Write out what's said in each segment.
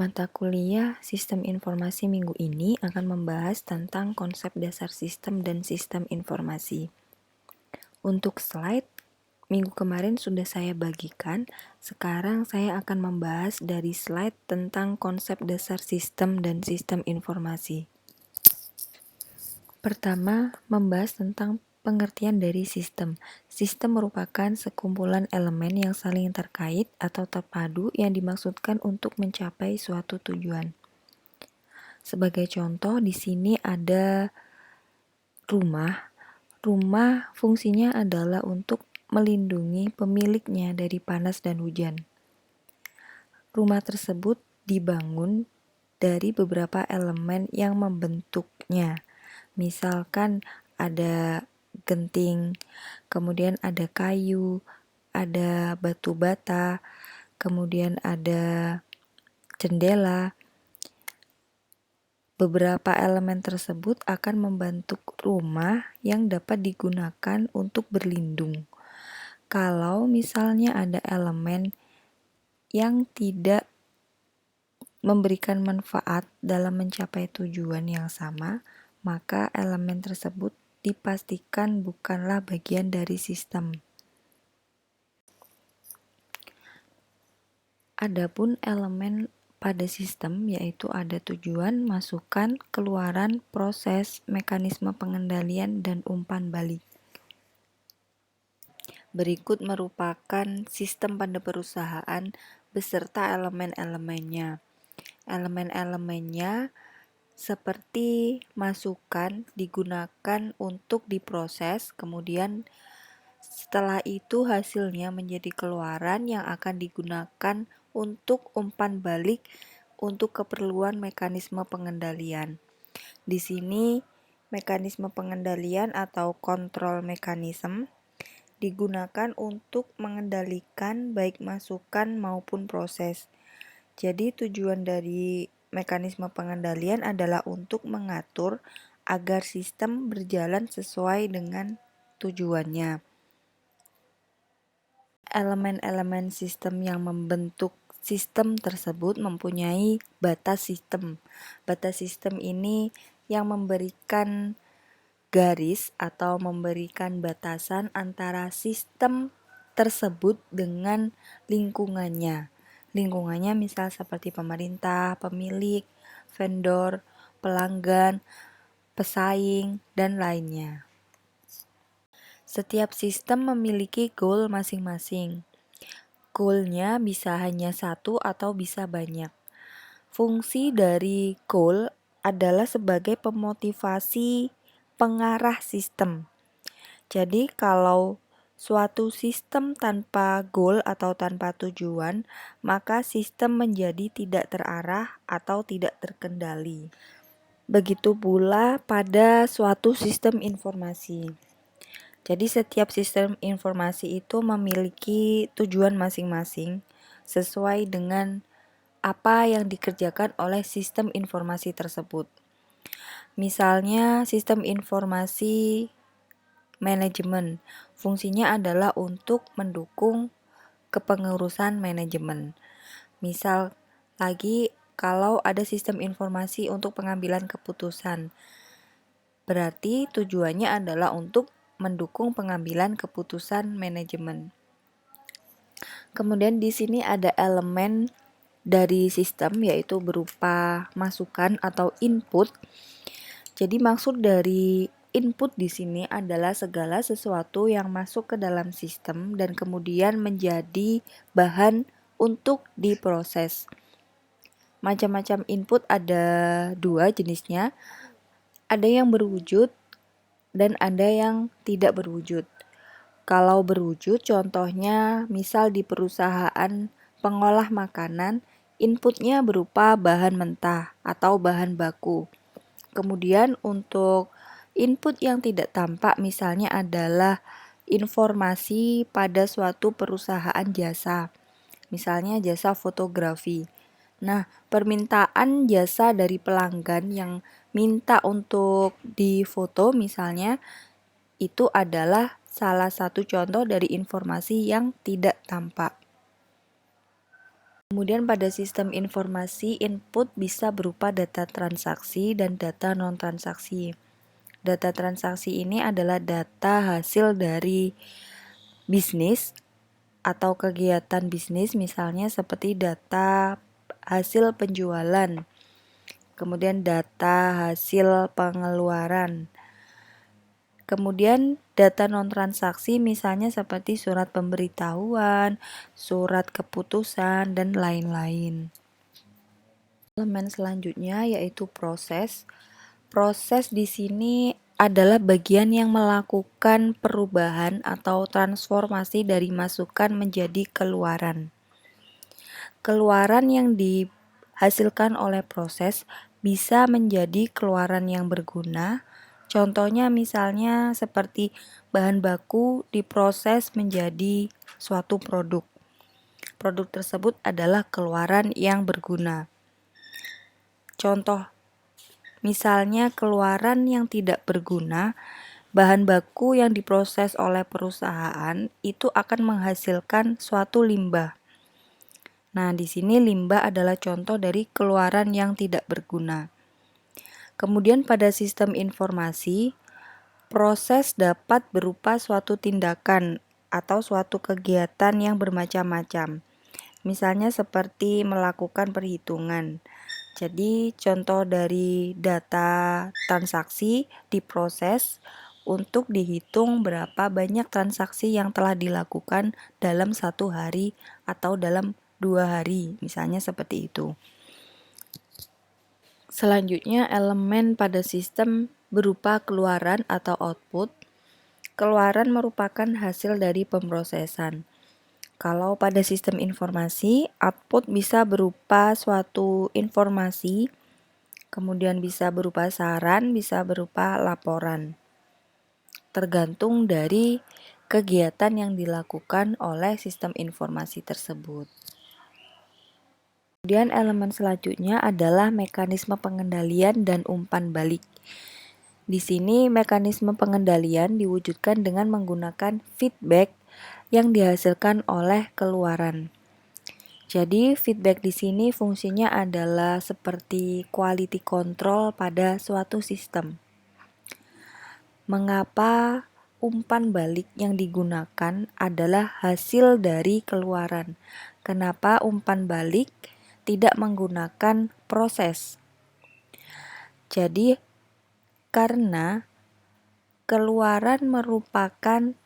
Mata kuliah Sistem Informasi minggu ini akan membahas tentang konsep dasar sistem dan sistem informasi. Untuk slide, minggu kemarin sudah saya bagikan, sekarang saya akan membahas dari slide tentang konsep dasar sistem dan sistem informasi. Pertama, membahas tentang pengertian dari sistem. Sistem merupakan sekumpulan elemen yang saling terkait atau terpadu yang dimaksudkan untuk mencapai suatu tujuan. Sebagai contoh, di sini ada rumah. Rumah fungsinya adalah untuk melindungi pemiliknya dari panas dan hujan. Rumah tersebut dibangun dari beberapa elemen yang membentuknya. Misalkan ada genting, kemudian ada kayu, ada batu bata, kemudian ada jendela. Beberapa elemen tersebut akan membentuk rumah yang dapat digunakan untuk berlindung. Kalau misalnya ada elemen yang tidak memberikan manfaat dalam mencapai tujuan yang sama, maka elemen tersebut dipastikan bukanlah bagian dari sistem. Adapun elemen pada sistem yaitu ada tujuan, masukan, keluaran, proses, mekanisme pengendalian, dan umpan balik. Berikut merupakan sistem pada perusahaan beserta elemen-elemennya. Elemen-elemennya seperti masukan digunakan untuk diproses, kemudian setelah itu hasilnya menjadi keluaran yang akan digunakan untuk umpan balik untuk keperluan mekanisme pengendalian. Di sini mekanisme pengendalian atau kontrol mekanisme digunakan untuk mengendalikan baik masukan maupun proses. Jadi tujuan dari mekanisme pengendalian adalah untuk mengatur agar sistem berjalan sesuai dengan tujuannya. Elemen-elemen sistem yang membentuk sistem tersebut mempunyai batas sistem. Batas sistem ini yang memberikan garis atau memberikan batasan antara sistem tersebut dengan lingkungannya. Lingkungannya misal seperti pemerintah, pemilik, vendor, pelanggan, pesaing, dan lainnya. Setiap sistem memiliki goal masing-masing. Goal-nya bisa hanya satu atau bisa banyak. Fungsi dari goal adalah sebagai pemotivasi pengarah sistem. Jadi kalau suatu sistem tanpa goal atau tanpa tujuan, maka sistem menjadi tidak terarah atau tidak terkendali. Begitu pula pada suatu sistem informasi. Jadi setiap sistem informasi itu memiliki tujuan masing-masing sesuai dengan apa yang dikerjakan oleh sistem informasi tersebut. Misalnya sistem informasi manajemen, fungsinya adalah untuk mendukung kepengurusan manajemen. Misal lagi kalau ada sistem informasi untuk pengambilan keputusan, berarti tujuannya adalah untuk mendukung pengambilan keputusan manajemen. Kemudian di sini ada elemen dari sistem yaitu berupa masukan atau input. Jadi maksud dari input di sini adalah segala sesuatu yang masuk ke dalam sistem dan kemudian menjadi bahan untuk diproses. Macam-macam input ada dua jenisnya, ada yang berwujud dan ada yang tidak berwujud. Kalau berwujud contohnya misal di perusahaan pengolah makanan, inputnya berupa bahan mentah atau bahan baku. Kemudian untuk input yang tidak tampak misalnya adalah informasi pada suatu perusahaan jasa, misalnya jasa fotografi. Nah, permintaan jasa dari pelanggan yang minta untuk difoto misalnya, itu adalah salah satu contoh dari informasi yang tidak tampak. Kemudian pada sistem informasi, input bisa berupa data transaksi dan data non-transaksi. Data transaksi ini adalah data hasil dari bisnis atau kegiatan bisnis, misalnya seperti data hasil penjualan, kemudian data hasil pengeluaran. Kemudian data non-transaksi misalnya seperti surat pemberitahuan, surat keputusan, dan lain-lain. Elemen selanjutnya yaitu proses. Proses di sini adalah bagian yang melakukan perubahan atau transformasi dari masukan menjadi keluaran. Keluaran yang dihasilkan oleh proses bisa menjadi keluaran yang berguna. Contohnya misalnya seperti bahan baku diproses menjadi suatu produk. Produk tersebut adalah keluaran yang berguna. Contoh misalnya keluaran yang tidak berguna, bahan baku yang diproses oleh perusahaan itu akan menghasilkan suatu limbah. Nah, di sini limbah adalah contoh dari keluaran yang tidak berguna. Kemudian pada sistem informasi, proses dapat berupa suatu tindakan atau suatu kegiatan yang bermacam-macam. Misalnya seperti melakukan perhitungan. Jadi contoh dari data transaksi diproses untuk dihitung berapa banyak transaksi yang telah dilakukan dalam 1 hari atau dalam 2 hari, misalnya seperti itu. Selanjutnya, elemen pada sistem berupa keluaran atau output. Keluaran merupakan hasil dari pemrosesan. Kalau pada sistem informasi, output bisa berupa suatu informasi, kemudian bisa berupa saran, bisa berupa laporan. Tergantung dari kegiatan yang dilakukan oleh sistem informasi tersebut. Kemudian elemen selanjutnya adalah mekanisme pengendalian dan umpan balik. Di sini mekanisme pengendalian diwujudkan dengan menggunakan feedback yang dihasilkan oleh keluaran. Jadi feedback di sini fungsinya adalah seperti quality control pada suatu sistem. Mengapa umpan balik yang digunakan adalah hasil dari keluaran? Kenapa umpan balik tidak menggunakan proses? Jadi karena keluaran merupakan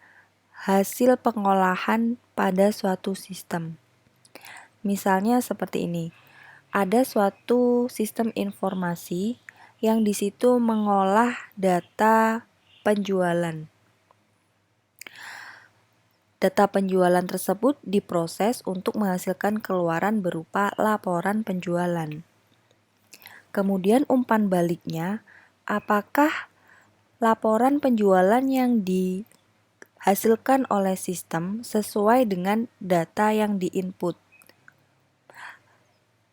hasil pengolahan pada suatu sistem. Misalnya seperti ini. Ada suatu sistem informasi yang di situ mengolah data penjualan. Data penjualan tersebut diproses untuk menghasilkan keluaran berupa laporan penjualan. Kemudian umpan baliknya, apakah laporan penjualan yang dihasilkan oleh sistem sesuai dengan data yang diinput?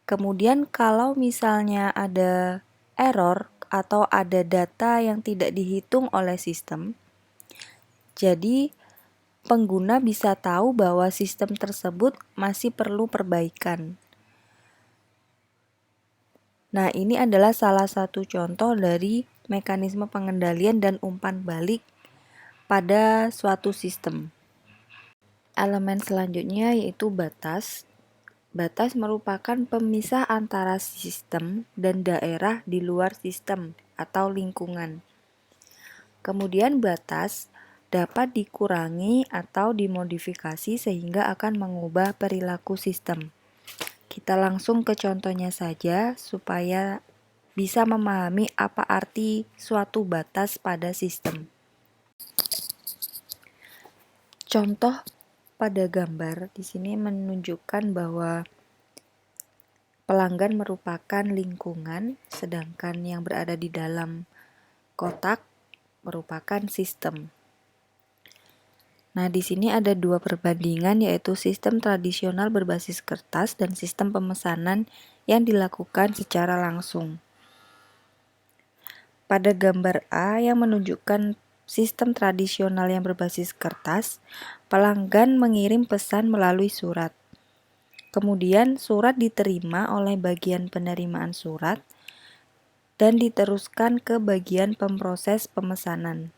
Kemudian kalau misalnya ada error atau ada data yang tidak dihitung oleh sistem, jadi pengguna bisa tahu bahwa sistem tersebut masih perlu perbaikan. Nah, ini adalah salah satu contoh dari mekanisme pengendalian dan umpan balik pada suatu sistem. Elemen selanjutnya yaitu batas. Batas merupakan pemisah antara sistem dan daerah di luar sistem atau lingkungan. Kemudian batas dapat dikurangi atau dimodifikasi sehingga akan mengubah perilaku sistem. Kita langsung ke contohnya saja supaya bisa memahami apa arti suatu batas pada sistem. Contoh pada gambar di sini menunjukkan bahwa pelanggan merupakan lingkungan, sedangkan yang berada di dalam kotak merupakan sistem. Nah, di sini ada 2 perbandingan yaitu sistem tradisional berbasis kertas dan sistem pemesanan yang dilakukan secara langsung. Pada gambar A yang menunjukkan sistem tradisional yang berbasis kertas, pelanggan mengirim pesan melalui surat. Kemudian surat diterima oleh bagian penerimaan surat dan diteruskan ke bagian pemproses pemesanan.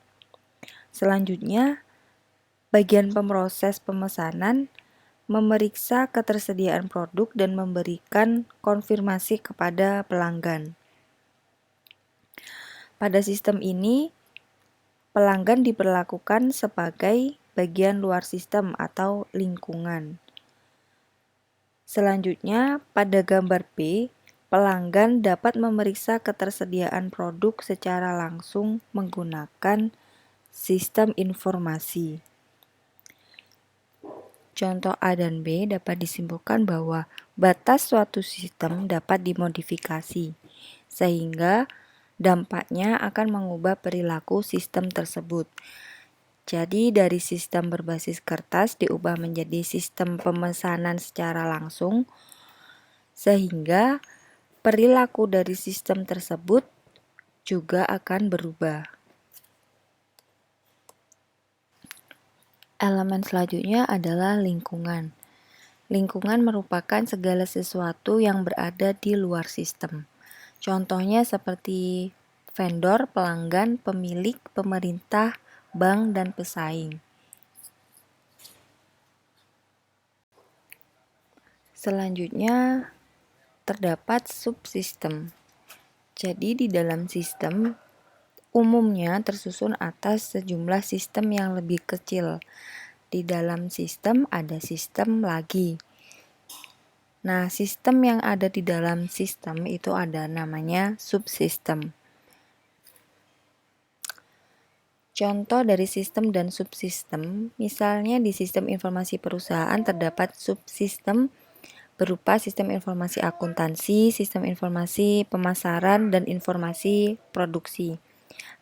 Selanjutnya, bagian pemproses pemesanan memeriksa ketersediaan produk dan memberikan konfirmasi kepada pelanggan. Pada sistem ini, pelanggan diperlakukan sebagai bagian luar sistem atau lingkungan. Selanjutnya, pada gambar B, pelanggan dapat memeriksa ketersediaan produk secara langsung menggunakan sistem informasi. Contoh A dan B dapat disimpulkan bahwa batas suatu sistem dapat dimodifikasi, sehingga dampaknya akan mengubah perilaku sistem tersebut. Jadi dari sistem berbasis kertas diubah menjadi sistem pemesanan secara langsung, sehingga perilaku dari sistem tersebut juga akan berubah. Elemen selanjutnya adalah lingkungan. Lingkungan merupakan segala sesuatu yang berada di luar sistem. Contohnya seperti vendor, pelanggan, pemilik, pemerintah, bank, dan pesaing. Selanjutnya, terdapat subsistem. Jadi di dalam sistem, umumnya tersusun atas sejumlah sistem yang lebih kecil. Di dalam sistem ada sistem lagi. Nah, sistem yang ada di dalam sistem itu ada namanya subsistem. Contoh dari sistem dan subsistem, misalnya di sistem informasi perusahaan terdapat subsistem berupa sistem informasi akuntansi, sistem informasi pemasaran, dan informasi produksi.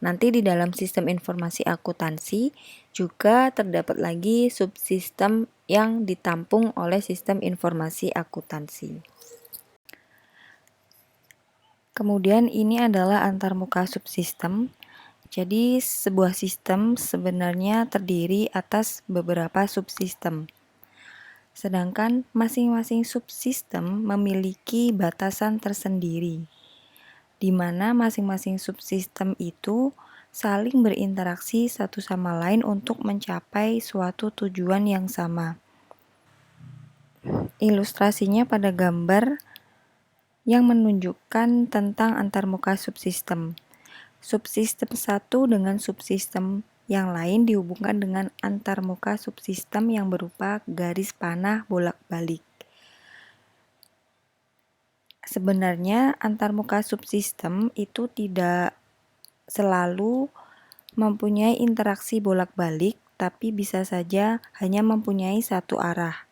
Nanti di dalam sistem informasi akuntansi juga terdapat lagi subsistem yang ditampung oleh sistem informasi akuntansi. Kemudian ini adalah antarmuka subsistem. Jadi sebuah sistem sebenarnya terdiri atas beberapa subsistem. Sedangkan masing-masing subsistem memiliki batasan tersendiri, di mana masing-masing subsistem itu saling berinteraksi satu sama lain untuk mencapai suatu tujuan yang sama. Ilustrasinya pada gambar yang menunjukkan tentang antarmuka subsistem. Subsistem satu dengan subsistem yang lain dihubungkan dengan antarmuka subsistem yang berupa garis panah bolak-balik. Sebenarnya antarmuka subsistem itu tidak selalu mempunyai interaksi bolak-balik, tapi bisa saja hanya mempunyai satu arah.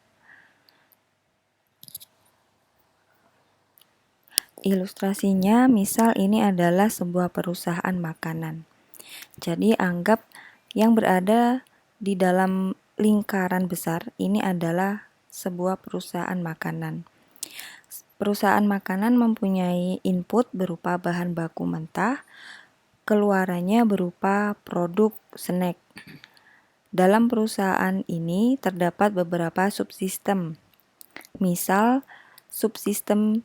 Ilustrasinya, misal ini adalah sebuah perusahaan makanan. Jadi anggap yang berada di dalam lingkaran besar ini adalah sebuah perusahaan makanan. Perusahaan makanan mempunyai input berupa bahan baku mentah, keluarannya berupa produk snack. Dalam perusahaan ini terdapat beberapa subsistem. Misal, subsistem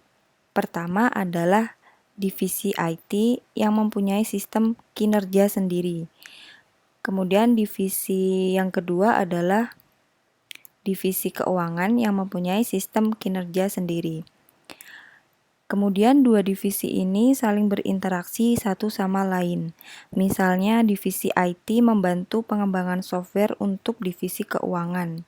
pertama adalah divisi IT yang mempunyai sistem kinerja sendiri. Kemudian divisi yang kedua adalah divisi keuangan yang mempunyai sistem kinerja sendiri. Kemudian dua divisi ini saling berinteraksi satu sama lain. Misalnya divisi IT membantu pengembangan software untuk divisi keuangan.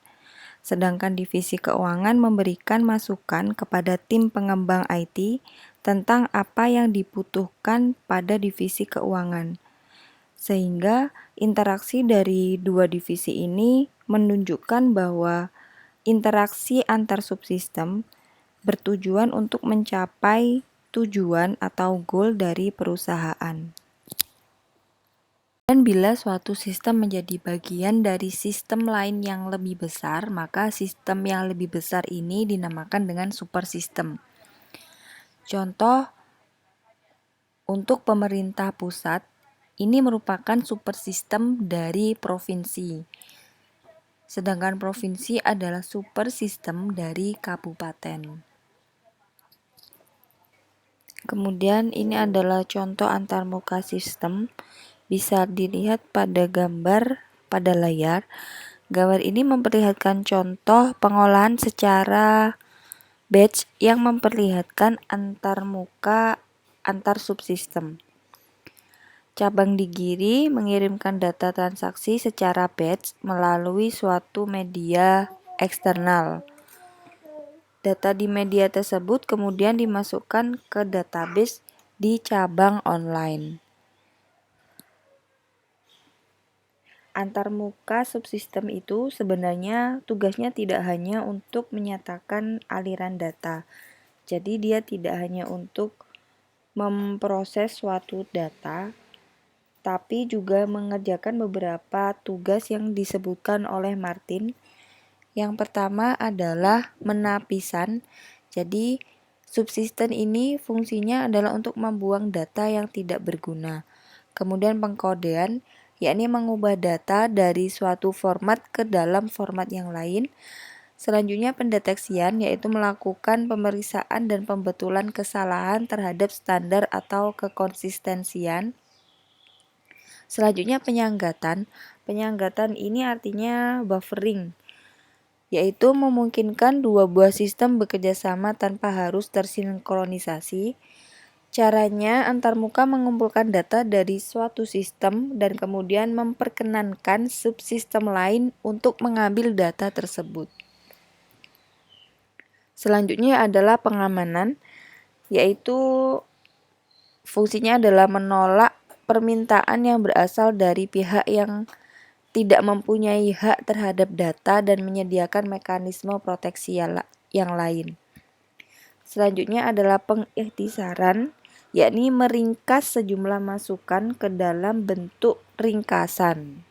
Sedangkan divisi keuangan memberikan masukan kepada tim pengembang IT tentang apa yang dibutuhkan pada divisi keuangan. Sehingga interaksi dari dua divisi ini menunjukkan bahwa interaksi antar subsistem bertujuan untuk mencapai tujuan atau goal dari perusahaan. Dan bila suatu sistem menjadi bagian dari sistem lain yang lebih besar, maka sistem yang lebih besar ini dinamakan dengan supersistem. Contoh, untuk pemerintah pusat, ini merupakan supersistem dari provinsi. sedangkan provinsi adalah super sistem dari kabupaten. Kemudian ini adalah contoh antarmuka sistem, bisa dilihat pada gambar pada layar. Gambar ini memperlihatkan contoh pengolahan secara batch yang memperlihatkan antarmuka antar subsistem. Cabang di kiri mengirimkan data transaksi secara batch melalui suatu media eksternal. Data di media tersebut kemudian dimasukkan ke database di cabang online. Antarmuka subsistem itu sebenarnya tugasnya tidak hanya untuk menyatakan aliran data. Jadi dia tidak hanya untuk memproses suatu data, tapi juga mengerjakan beberapa tugas yang disebutkan oleh Martin. Yang pertama adalah menapisan. Jadi, subsisten ini fungsinya adalah untuk membuang data yang tidak berguna. Kemudian pengkodean, yakni mengubah data dari suatu format ke dalam format yang lain. Selanjutnya pendeteksian, yaitu melakukan pemeriksaan dan pembetulan kesalahan terhadap standar atau kekonsistensian. Selanjutnya penyanggatan. Penyanggatan ini artinya buffering, yaitu memungkinkan dua buah sistem bekerja sama tanpa harus tersinkronisasi. Caranya antarmuka mengumpulkan data dari suatu sistem dan kemudian memperkenankan subsistem lain untuk mengambil data tersebut. Selanjutnya adalah pengamanan, yaitu fungsinya adalah menolak permintaan yang berasal dari pihak yang tidak mempunyai hak terhadap data dan menyediakan mekanisme proteksi yang lain. Selanjutnya adalah pengikhtisaran, yakni meringkas sejumlah masukan ke dalam bentuk ringkasan.